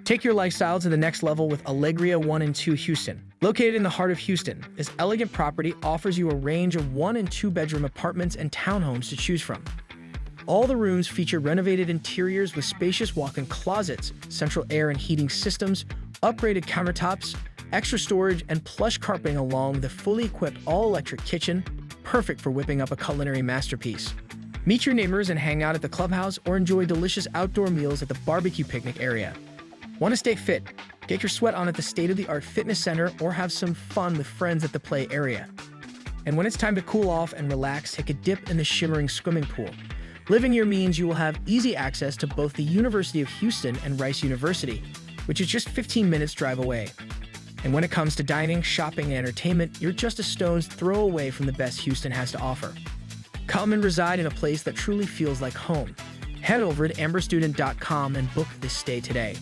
Take your lifestyle to the next level with Alegria I and II Houston. Located in the heart of Houston, this elegant property offers you a range of 1 and 2 bedroom apartments and townhomes to choose from. All the rooms feature renovated interiors with spacious walk-in closets, central air and heating systems, upgraded countertops, extra storage, and plush carpeting along with a fully equipped all-electric kitchen, perfect for whipping up a culinary masterpiece. Meet your neighbors and hang out at the clubhouse or enjoy delicious outdoor meals at the barbecue picnic area. Want to stay fit? Get your sweat on at the state-of-the-art fitness center or have some fun with friends at the play area. And when it's time to cool off and relax, take a dip in the shimmering swimming pool. Living here means you will have easy access to both the University of Houston and Rice University, which is just 15 minutes drive away. And when it comes to dining, shopping, and entertainment, you're just a stone's throw away from the best Houston has to offer. Come and reside in a place that truly feels like home. Head over to amberstudent.com and book this stay today.